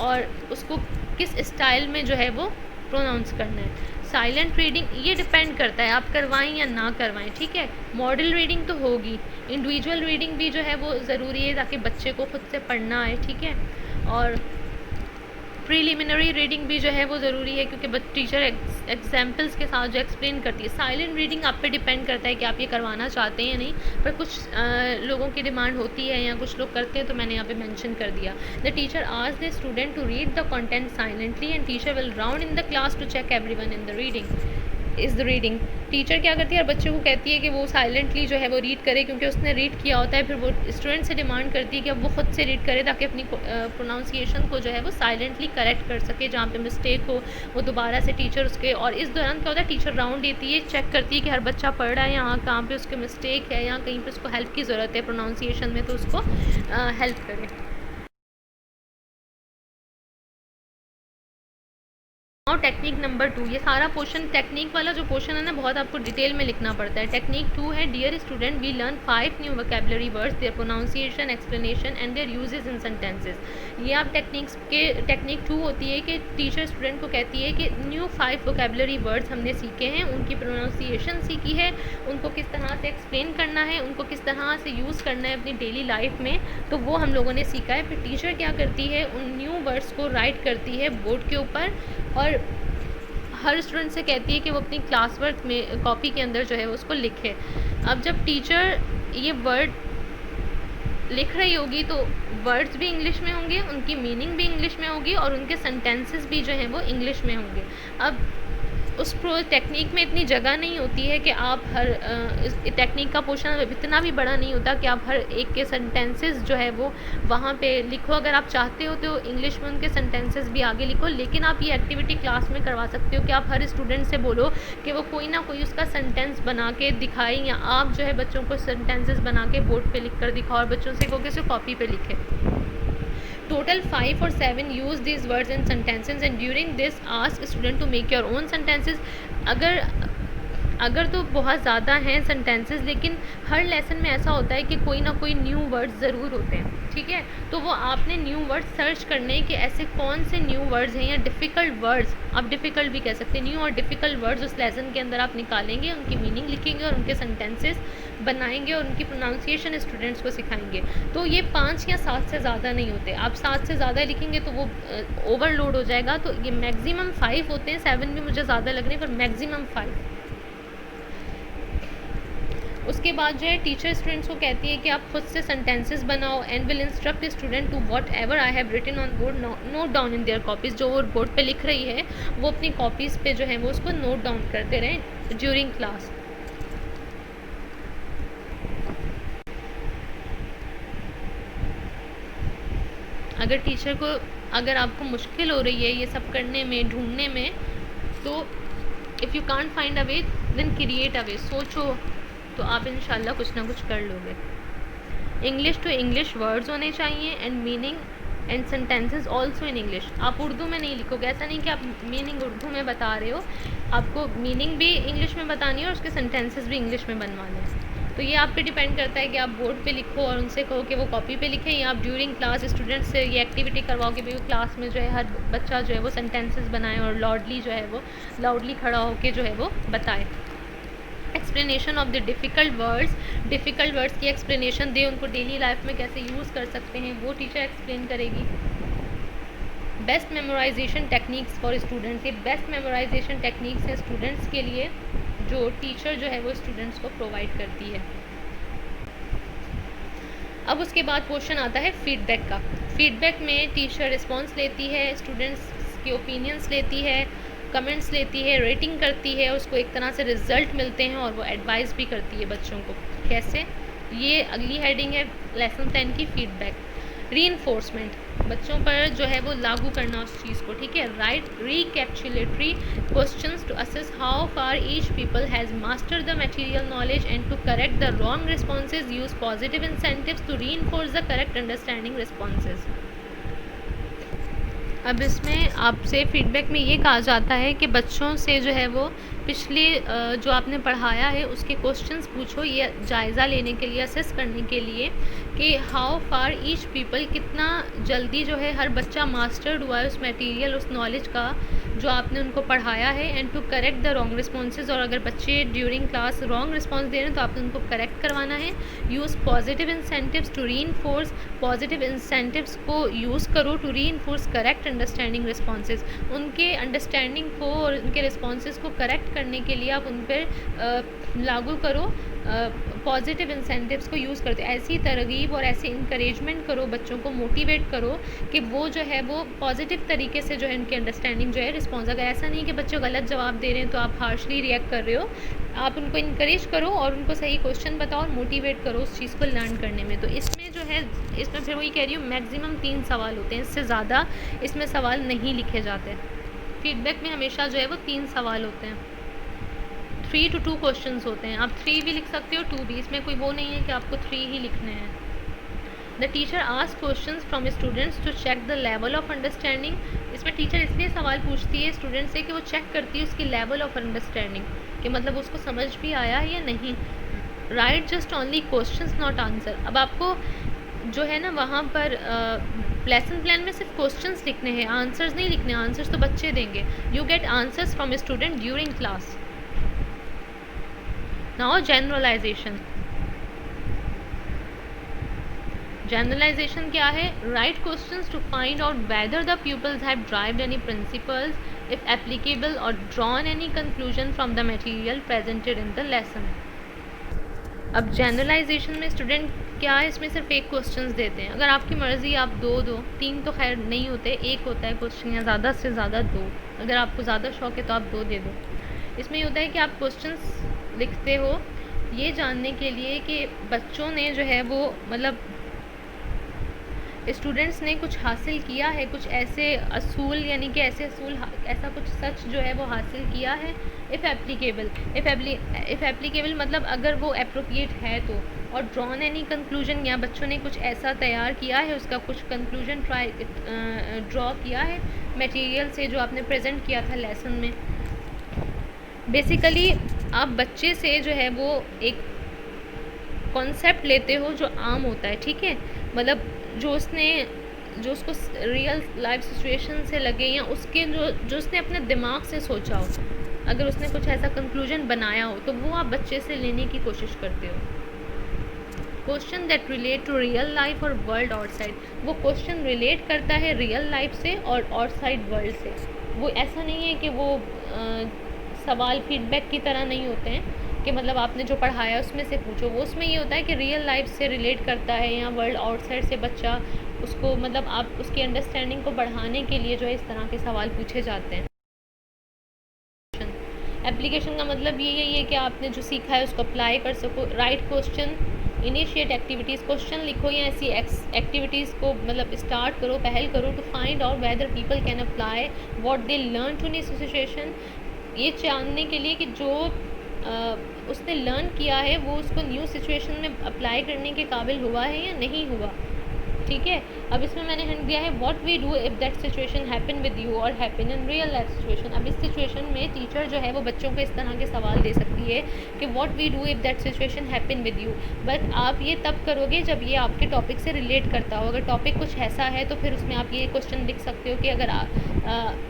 और उसको किस स्टाइल में जो है वो प्रोनाउंस करना है। साइलेंट रीडिंग ये डिपेंड करता है आप करवाएं या ना करवाएं, ठीक है। मॉडल रीडिंग तो होगी, इंडिविजुअल रीडिंग भी जो है वो ज़रूरी है ताकि बच्चे को खुद से पढ़ना आए, ठीक है। और प्रीलिमिनरी रीडिंग भी जो है वो ज़रूरी है क्योंकि टीचर एग्जाम्पल्स के साथ जो एक्सप्लेन करती है। साइलेंट रीडिंग आप पे डिपेंड करता है कि आप ये करवाना चाहते हैं या नहीं, पर कुछ लोगों की डिमांड होती है या कुछ लोग करते हैं तो मैंने यहाँ पे मेंशन कर दिया। The teacher asks the student to read the content silently and teacher will round in the class to check everyone in the reading. Teacher क्या करती है, हर बच्चे को कहती है कि वो साइलेंटली जो है वो रीड करे क्योंकि उसने रीड किया होता है। फिर वो स्टूडेंट से डिमांड करती है कि अब वो खुद से रीड करे ताकि अपनी प्रोनाउंसिएशन को जो है वो साइलेंटली करेक्ट कर सके, जहाँ पे मिस्टेक हो वो दोबारा से टीचर उसके। और इस दौरान क्या होता है, टीचर राउंड देती है, चेक करती है कि हर बच्चा पढ़ रहा है, यहाँ कहाँ पे उसके मिस्टेक है या कहीं पे उसको हेल्प की ज़रूरत है प्रोनाउंसिएशन में, तो उसको हेल्प करे। और टेक्निक नंबर 2, ये सारा पोर्शन टेक्निक वाला जो पोर्शन है ना बहुत आपको डिटेल में लिखना पड़ता है। टेक्निक 2 है, dear student we learn 5 new vocabulary words, their pronunciation, explanation and their uses in sentences. ये आप टेक्निक 2 होती है कि टीचर स्टूडेंट को कहती है कि न्यू 5 वोकेबलरी वर्ड्स हमने सीखे हैं, उनकी प्रोनाउंसिएशन सीखी है, उनको किस तरह से एक्सप्लेन करना है, उनको किस तरह से यूज़ करना है अपनी डेली लाइफ में, तो वो हम लोगों ने सीखा है। फिर टीचर क्या करती है, उन न्यू वर्ड्स को राइट करती है बोर्ड के ऊपर और हर स्टूडेंट से कहती है कि वो अपनी क्लास वर्क में कॉपी के अंदर जो है उसको लिखे। अब जब टीचर ये वर्ड लिख रही होगी तो वर्ड्स भी इंग्लिश में होंगे, उनकी मीनिंग भी इंग्लिश में होगी और उनके सेंटेंसेस भी जो हैं वो इंग्लिश में होंगे। अब उस टेक्निक में इतनी जगह नहीं होती है कि आप हर इस टेक्निक का पोर्शन इतना भी बड़ा नहीं होता कि आप हर एक के सेंटेंसेस जो है वो वहाँ पे लिखो। अगर आप चाहते हो तो इंग्लिश में उनके सेंटेंसेस भी आगे लिखो, लेकिन आप ये एक्टिविटी क्लास में करवा सकते हो कि आप हर स्टूडेंट से बोलो कि वो कोई ना कोई उसका सेंटेंस बना के दिखाए, या आप जो है बच्चों को सेंटेंसेस बना के बोर्ड पे लिख कर दिखाओ और बच्चों से कहो कि उसे कॉपी पे लिखे। Total 5 or 7 use these words in sentences and during this ask student to make your own sentences। अगर तो बहुत ज़्यादा हैं सेंटेंसेस, लेकिन हर लेसन में ऐसा होता है कि कोई ना कोई न्यू वर्ड्स ज़रूर होते हैं, ठीक है। तो वो आपने न्यू वर्ड्स सर्च करने कि ऐसे कौन से न्यू वर्ड्स हैं या डिफ़िकल्ट वर्ड्स, आप डिफ़िकल्ट भी कह सकते हैं, न्यू और डिफ़िकल्ट वर्ड्स उस लेसन के अंदर आप निकालेंगे, उनकी मीनिंग लिखेंगे और उनके सेंटेंसेस बनाएंगे और उनकी प्रोनाउंसिएशन स्टूडेंट्स को सिखाएंगे। तो ये 5 या 7 से ज़्यादा नहीं होते। आप 7 से ज़्यादा लिखेंगे तो वो ओवरलोड हो जाएगा। तो ये मैक्सिमम 5 होते हैं, 7 भी मुझे ज़्यादा लग रहे हैं, पर मैक्सिमम 5। उसके बाद जो है टीचर स्टूडेंट्स को कहती है कि आप खुद से सेंटेंसेस बनाओ and will instruct student to whatever I have written on board note down in their copies. जो वो बोर्ड पे लिख रही है वो अपनी कॉपीज़ पे जो है वो उसको नोट डाउन करते रहें ड्यूरिंग क्लास। अगर आपको मुश्किल हो रही है ये सब करने में, ढूंढने में, तो if you can't find a way then create a way. सोचो तो आप इंशाल्लाह कुछ ना कुछ कर लोगे। इंग्लिश टू इंग्लिश वर्ड्स होने चाहिए and meaning and sentences also in English. आप उर्दू में नहीं लिखोगे, ऐसा नहीं कि आप मीनिंग उर्दू में बता रहे हो, आपको मीनिंग भी इंग्लिश में बतानी है और उसके सेंटेंसेस भी इंग्लिश में बनवाने हैं। तो ये आप पे डिपेंड करता है कि आप बोर्ड पे लिखो और उनसे कहो कि वो कॉपी पे लिखें, या आप ड्यूरिंग क्लास स्टूडेंट से ये एक्टिविटी करवाओ कि भाई वो क्लास में जो है हर बच्चा जो है वो सेंटेंसेस बनाए और लाउडली जो है वो लाउडली खड़ा होकर जो है वो बताए। Explanation of the difficult words की एक्सप्लेनेशन दे, उनको डेली लाइफ में कैसे यूज़ कर सकते हैं वो टीचर एक्सप्लेन करेगी। Best memorisation techniques for students, ये बेस्ट मेमोराइजेशन टेक्निक्स हैं स्टूडेंट्स के लिए जो टीचर जो है वो स्टूडेंट्स को प्रोवाइड करती है। अब उसके बाद क्वेश्चन आता है फीडबैक का। फीडबैक में टीचर रिस्पॉन्स लेती है, स्टूडेंट्स के ओपिनियंस लेती है, कमेंट्स लेती है, रेटिंग करती है, उसको एक तरह से रिजल्ट मिलते हैं और वो एडवाइस भी करती है बच्चों को। कैसे? ये अगली हेडिंग है लेसन 10 की, फीडबैक। रीइंफोर्समेंट, बच्चों पर जो है वो लागू करना उस चीज़ को, ठीक है। Write recapitulatory questions to assess how far each people has mastered the material knowledge and to correct the wrong responses use positive incentives to reinforce the correct understanding responses. अब इसमें आपसे फीडबैक में ये कहा जाता है कि बच्चों से जो है वो पिछले जो आपने पढ़ाया है उसके क्वेश्चंस पूछो, ये जायज़ा लेने के लिए, असेस करने के लिए कि हाउ फार ईच पीपल, कितना जल्दी जो है हर बच्चा मास्टर्ड हुआ है उस मटेरियल, उस नॉलेज का जो आपने उनको पढ़ाया है। And to correct the wrong responses, और अगर बच्चे ड्यूरिंग क्लास रॉन्ग रिस्पॉन्स दे रहे हैं तो आपने उनको करेक्ट करवाना है। Use positive incentives to reinforce, positive incentives को यूज़ करो to reinforce correct understanding responses, उनके अंडरस्टैंडिंग को और उनके रिस्पॉन्सेज को करेक्ट करने के लिए आप उन पर लागू करो पॉजिटिव इंसेंटिव्स को यूज़ करते। ऐसी तरगीब और ऐसे इंकरेजमेंट करो, बच्चों को मोटिवेट करो कि वो जो है वो पॉजिटिव तरीके से जो है उनकी अंडरस्टैंडिंग जो है रिस्पॉन्स, अगर ऐसा नहीं कि बच्चे गलत जवाब दे रहे हैं तो आप हार्शली रिएक्ट कर रहे हो, आप उनको इंकरेज करो और उनको सही क्वेश्चन बताओ और मोटिवेट करो उस चीज़ को लर्न करने में। तो इसमें जो है, इसमें फिर वही कह रही हूँ, मैक्सिमम 3 सवाल होते हैं, इससे ज़्यादा इसमें सवाल नहीं लिखे जाते। फीडबैक में हमेशा जो है वो 3 सवाल होते हैं, 3 to 2 क्वेश्चंस होते हैं। आप 3 भी लिख सकते हो, 2 भी, इसमें कोई वो नहीं है कि आपको 3 ही लिखने हैं। The teacher ask questions from students to check the level of understanding, इसमें टीचर इसलिए सवाल पूछती है स्टूडेंट से कि वो चेक करती है उसकी लेवल ऑफ अंडरस्टैंडिंग, कि मतलब उसको समझ भी आया है या नहीं। Right just only questions not answer, अब आपको जो है ना वहाँ पर लेसन प्लान में सिर्फ क्वेश्चंस लिखने हैं, आंसर्स नहीं लिखने, आंसर्स तो बच्चे देंगे। You get answers from student during class. Now generalization, generalization क्या है? Right questions to find out whether the pupils have derived any principles, if applicable, or drawn any conclusion from the material presented in the lesson। अब generalisation में student क्या है, इसमें सिर्फ एक questions देते हैं, अगर आपकी मर्ज़ी आप 2 दो, 3 तो खैर नहीं होते, 1 होता है क्वेश्चन, या ज़्यादा से ज़्यादा 2, अगर आपको ज़्यादा शौक है तो आप 2 दे दो। इसमें ये होता है कि आप क्वेश्चंस लिखते हो ये जानने के लिए कि बच्चों ने जो है वो, मतलब स्टूडेंट्स ने कुछ हासिल किया है, कुछ ऐसे असूल, यानी कि ऐसे असूल, ऐसा कुछ सच जो है वो हासिल किया है। इफ़ एप्लीकेबल, इफ़ एप्लीकेबल मतलब अगर वो अप्रोप्रिएट है तो, और ड्रॉन एनी कंक्लूजन, या बच्चों ने कुछ ऐसा तैयार किया है, उसका कुछ कंक्लूजन ड्रॉ किया है मटेरियल से जो आपने प्रेजेंट किया था लेसन में। बेसिकली आप बच्चे से जो है वो एक कॉन्सेप्ट लेते हो जो आम होता है, ठीक है, मतलब जो उसको रियल लाइफ सिचुएशन से लगे, या उसके जो उसने अपने दिमाग से सोचा हो, अगर उसने कुछ ऐसा कंक्लूजन बनाया हो तो वो आप बच्चे से लेने की कोशिश करते हो। Question that relate to real life और वर्ल्ड आउटसाइड, वो क्वेश्चन रिलेट करता है रियल लाइफ से और आउटसाइड वर्ल्ड से। वो ऐसा नहीं है कि वो सवाल फीडबैक की तरह नहीं होते हैं कि मतलब आपने जो पढ़ाया उसमें से पूछो, वो उसमें ये होता है कि रियल लाइफ से रिलेट करता है, या वर्ल्ड आउटसाइड से बच्चा उसको, मतलब आप उसकी अंडरस्टैंडिंग को बढ़ाने के लिए जो है इस तरह के सवाल पूछे जाते हैं। एप्लीकेशन का मतलब यही है कि आपने जो सीखा है उसको अप्लाई कर सको। Right question, initiate activities, question लिखो या ऐसी एक्टिविटीज़ को मतलब स्टार्ट करो, पहल करो, to find out whether people can apply what they learn to new situation, ये जानने के लिए कि जो उसने लर्न किया है वो उसको न्यू सिचुएशन में अप्लाई करने के काबिल हुआ है या नहीं हुआ, ठीक है। अब इसमें मैंने हिंट दिया है what we do if that situation happen with you और happen in real life situation. अब इस सिचुएशन में टीचर जो है वो बच्चों को इस तरह के सवाल दे सकती है कि what we do if that situation happen with you, but आप ये तब करोगे जब ये आपके टॉपिक से रिलेट करता हो। अगर टॉपिक कुछ ऐसा है तो फिर उसमें आप ये क्वेश्चन लिख सकते हो कि अगर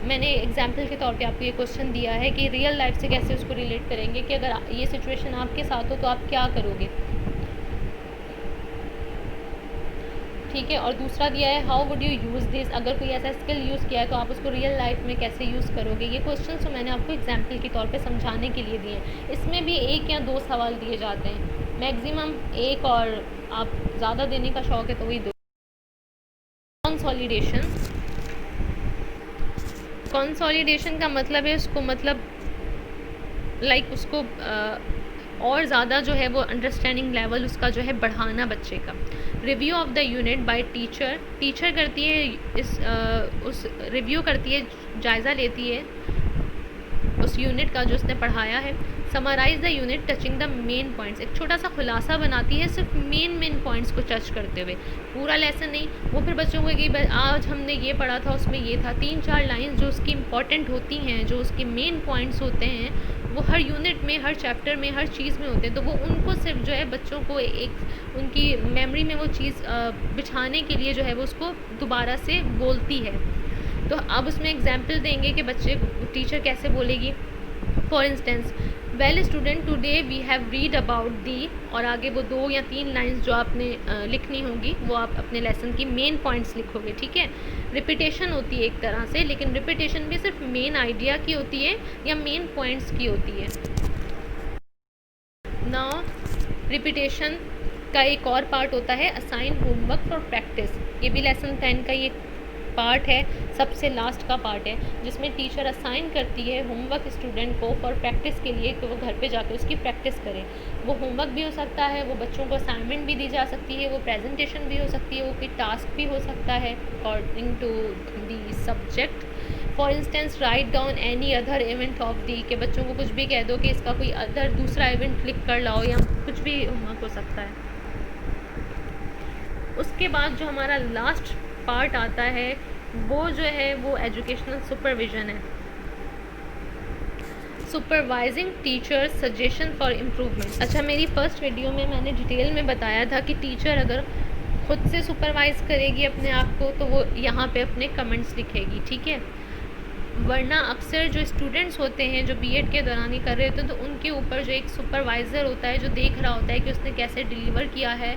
मैंने एग्जाम्पल के तौर पर आपको ये क्वेश्चन दिया है कि रियल लाइफ से कैसे उसको रिलेट करेंगे, कि अगर ये सिचुएशन आपके साथ हो तो आप क्या करोगे। ठीक है। और दूसरा दिया है how would you use this, अगर कोई ऐसा स्किल यूज़ किया है तो आप उसको रियल लाइफ में कैसे यूज़ करोगे। ये क्वेश्चन तो मैंने आपको एग्जाम्पल के तौर पे समझाने के लिए दिए हैं। इसमें भी 1 या 2 सवाल दिए जाते हैं, मैक्सिमम 1, और आप ज़्यादा देने का शौक है तो वही 2। कंसोलिडेशन का मतलब है उसको, मतलब उसको और ज़्यादा जो है वो अंडरस्टैंडिंग लेवल उसका जो है बढ़ाना बच्चे का। Review of the unit by teacher करती है उस रिव्यू करती है, जायज़ा लेती है उस यूनिट का जो उसने पढ़ाया है। Summarize the unit touching the main points, एक छोटा सा खुलासा बनाती है सिर्फ मेन पॉइंट्स को टच करते हुए, पूरा लेसन नहीं। वो फिर बच्चों को कि आज हमने ये पढ़ा था, उसमें ये था, 3-4 लाइंस जो उसकी इम्पॉर्टेंट होती हैं, जो उसके मेन पॉइंट्स होते हैं, वो हर यूनिट में, हर चैप्टर में, हर चीज़ में होते हैं। तो वो उनको सिर्फ जो है बच्चों को एक उनकी मेमोरी में वो चीज़ बिछाने के लिए जो है वो उसको दोबारा से बोलती है। तो अब उसमें एग्जाम्पल देंगे कि बच्चे टीचर कैसे बोलेगी। For instance, well student today we have read about the, और आगे वो 2 या 3 लाइंस जो आपने लिखनी होगी वो आप अपने लेसन की मेन पॉइंट्स लिखोगे, ठीक है। रिपीटेशन होती है एक तरह से, लेकिन रिपीटेशन भी सिर्फ मेन आइडिया की होती है या मेन पॉइंट्स की होती है। नाउ रिपीटेशन का एक और पार्ट होता है असाइन होमवर्क फॉर प्रैक्टिस। ये भी लेसन 10 का ये पार्ट है, सबसे लास्ट का पार्ट है, जिसमें टीचर असाइन करती है होमवर्क स्टूडेंट को फॉर प्रैक्टिस के लिए कि वो घर पे जाकर उसकी प्रैक्टिस करें। वो होमवर्क भी हो सकता है, वो बच्चों को असाइनमेंट भी दी जा सकती है, वो प्रेजेंटेशन भी हो सकती है, वो कोई टास्क भी हो सकता है according to the subject. For instance, write down any other event of the, के बच्चों को कुछ भी कह दो कि इसका कोई अदर दूसरा इवेंट लिख कर लाओ, या कुछ भी होमवर्क हो सकता है। उसके बाद जो हमारा लास्ट पार्ट आता है वो जो है वो एजुकेशनल सुपरविज़न है। Supervising teacher suggestion for improvement. अच्छा, मेरी फर्स्ट वीडियो में मैंने डिटेल में बताया था कि टीचर अगर खुद से सुपरवाइज़ करेगी अपने आप को तो वो यहाँ पे अपने कमेंट्स लिखेगी, ठीक है। वरना अक्सर जो स्टूडेंट्स होते हैं जो बीएड के दौरान ही कर रहे होते हैं, तो उनके ऊपर जो एक सुपरवाइज़र होता है जो देख रहा होता है कि उसने कैसे डिलीवर किया है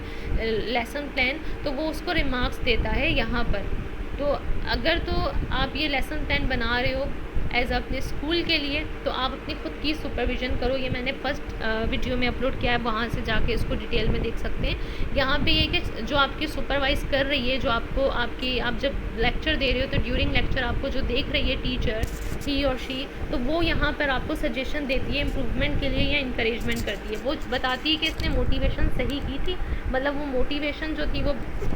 लेसन प्लान, तो वो उसको रिमार्क्स देता है यहाँ पर। तो अगर तो आप ये लेसन प्लान बना रहे हो एज अपने स्कूल के लिए, तो आप अपनी खुद की सुपरविज़न करो। ये मैंने फर्स्ट वीडियो में अपलोड किया है, वहाँ से जाके इसको डिटेल में देख सकते हैं। यहाँ पे ये कि जो आपकी सुपरवाइज़ कर रही है, जो आपको आप जब लेक्चर दे रहे हो तो ड्यूरिंग लेक्चर आपको जो देख रही है टीचर, ही और शी, तो वो यहाँ पर आपको सजेशन देती है इम्प्रूवमेंट के लिए या इंकरेजमेंट करती है। वो बताती है कि इसने मोटिवेशन सही की थी, मतलब वो मोटिवेशन जो थी वो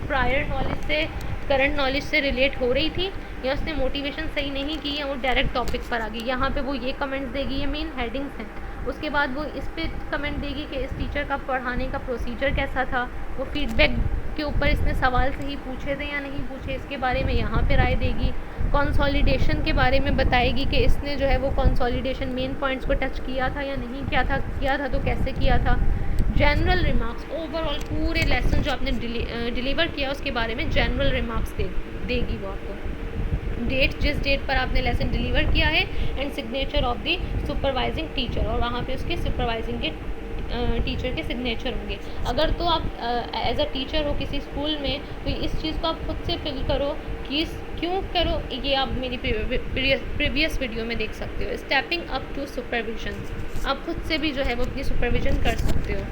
प्रायर नॉलेज से, करंट नॉलेज से रिलेट हो रही थी, या उसने मोटिवेशन सही नहीं की, या वो डायरेक्ट टॉपिक पर आ गई। यहाँ पे वो ये कमेंट्स देगी, ये मेन हेडिंग्स हैं। उसके बाद वो इस पे कमेंट देगी कि इस टीचर का पढ़ाने का प्रोसीजर कैसा था, वो फीडबैक के ऊपर इसने सवाल सही पूछे थे या नहीं पूछे, इसके बारे में यहाँ पे राय देगी। कंसोलिडेशन के बारे में बताएगी कि इसने जो है वो कंसोलिडेशन मेन पॉइंट्स को टच किया था या नहीं किया था तो कैसे किया था। जनरल रिमार्क्स, ओवरऑल पूरे लेसन जो आपने डिलीवर किया उसके बारे में जनरल रिमार्क्स देगी वो आपको। डेट, जिस डेट पर आपने लेसन डिलीवर किया है, and signature of the supervising teacher, और वहाँ पे उसके सुपरवाइजिंग के टीचर के सिग्नेचर होंगे। अगर तो आप एज अ टीचर हो किसी स्कूल में, तो इस चीज़ को आप खुद से फिल करो कि क्यों करो, ये आप मेरी प्रीवियस वीडियो में देख सकते हो। स्टेपिंग अप टू सुपरविजन, आप खुद से भी जो है वो अपनी सुपरविज़न कर सकते हो।